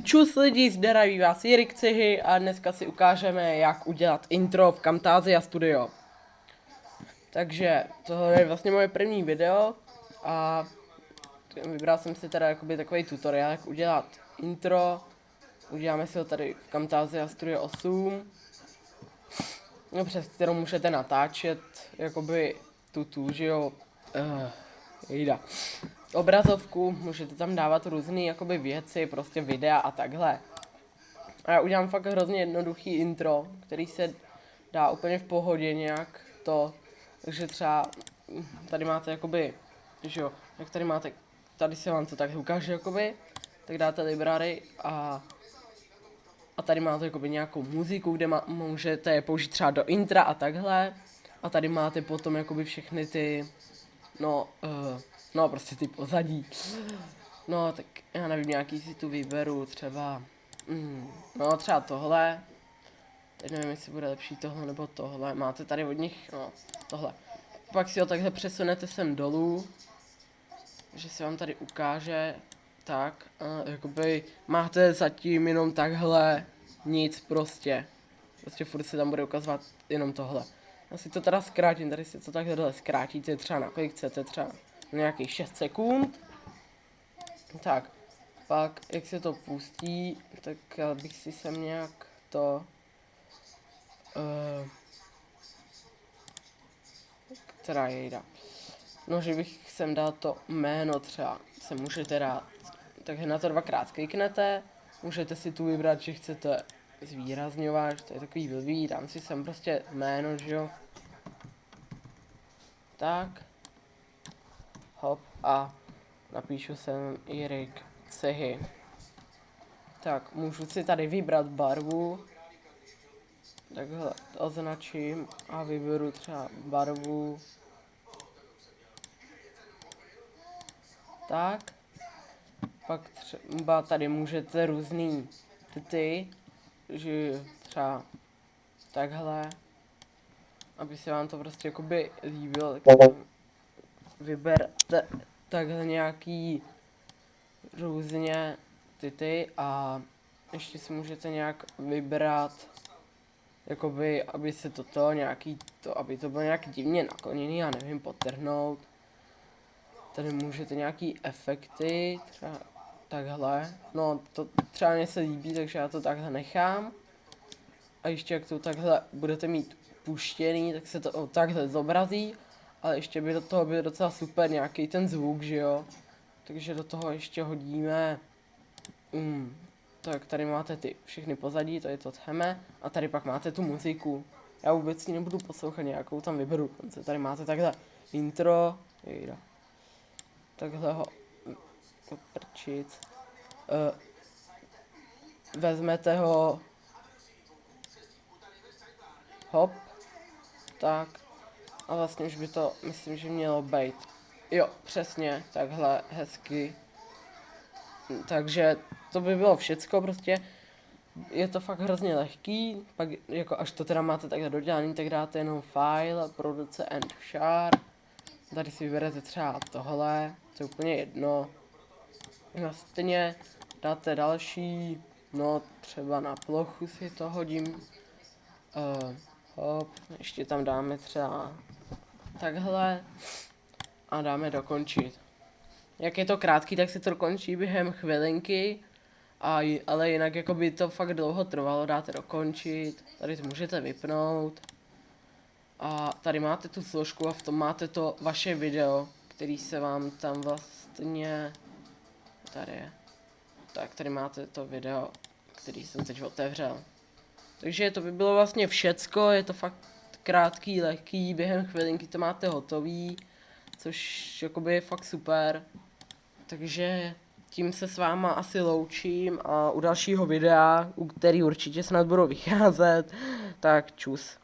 Čus lidi, zdraví vás Jirik Cihy a dneska si ukážeme, jak udělat intro v Camtasia Studio. Takže tohle je vlastně moje první video a vybral jsem si teda jakoby takový tutoriál, jak udělat intro. Uděláme si ho tady v Camtasia Studio 8. No, přes kterou můžete natáčet jakoby že jo, jejda. Obrazovku, můžete tam dávat různé jakoby věci, prostě videa a takhle. A já udělám fakt hrozně jednoduchý intro, který se dá úplně v pohodě nějak to. Takže třeba tady máte jakoby, že jo, jak tady máte, tady se vám to tak ukáže jakoby, tak dáte library a tady máte jakoby nějakou muziku, kde můžete je použít třeba do intra a takhle. A tady máte potom jakoby všechny ty, no prostě ty pozadí. No tak já nevím, nějaký si tu vyberu, třeba, no třeba tohle. Teď nevím, jestli bude lepší tohle nebo tohle. Máte tady od nich, no tohle. Pak si ho takhle přesunete sem dolů, že se vám tady ukáže, tak, jakoby máte zatím jenom takhle nic prostě. Prostě furt se tam bude ukazovat jenom tohle. Já si to teda zkrátím, tady si to takhle zkrátíte třeba na kolik chcete, třeba na nějakých 6 sekund. Tak, pak jak se to pustí, tak bych si sem nějak to... která jejda. No, že bych sem dal to jméno třeba, se můžete dát. Takže na to dvakrát kliknete, můžete si tu vybrat, že chcete zvýrazňovat, to je takový blbý, dám si sem prostě jméno, že jo. Tak. Hop a napíšu sem Jirik Cihy. Tak, můžu si tady vybrat barvu. Takhle označím a vyberu třeba barvu. Tak. Pak třeba tady můžete různý že třeba takhle, aby se vám to prostě jakoby líbilo, tak vyberte takhle nějaký různě a ještě si můžete nějak vybrat jakoby, aby se aby to bylo nějak divně nakloněný, já nevím, podtrhnout. Tady můžete nějaký efekty, třeba takhle, no to třeba mě se líbí, takže já to takhle nechám. A ještě jak to takhle budete mít puštěný, tak se to takhle zobrazí, ale ještě by do toho byl docela super nějaký ten zvuk, že jo. Takže do toho ještě hodíme, tak tady máte ty všechny pozadí, to je to theme, a tady pak máte tu muziku. Já vůbec ji nebudu poslouchat, nějakou tam vyberu, tady máte takhle intro, jejda. Takhle ho oprčit. Vezmete ho, hop, tak, a vlastně už by to, myslím, že mělo být. Jo, přesně, takhle, hezky. Takže to by bylo všecko, prostě. Je to fakt hrozně lehký, pak jako až to teda máte takhle dodělaný, tak dáte jenom file, produce and share. Tady si vyberete třeba tohle, to je úplně jedno. Vlastně dáte další, no třeba na plochu si to hodím. Hop, ještě tam dáme třeba takhle a dáme dokončit. Jak je to krátký, tak se to dokončí během chvilinky, ale jinak jako by to fakt dlouho trvalo, dáte dokončit, tady to můžete vypnout. A tady máte tu složku a v tom máte to vaše video, který se vám tam vlastně, tady je. Tak tady máte to video, který jsem teď otevřel. Takže to by bylo vlastně všecko, je to fakt krátký, lehký, během chvilinky to máte hotový, což jakoby je fakt super. Takže tím se s váma asi loučím a u dalšího videa, u který určitě snad budou vycházet, tak čus.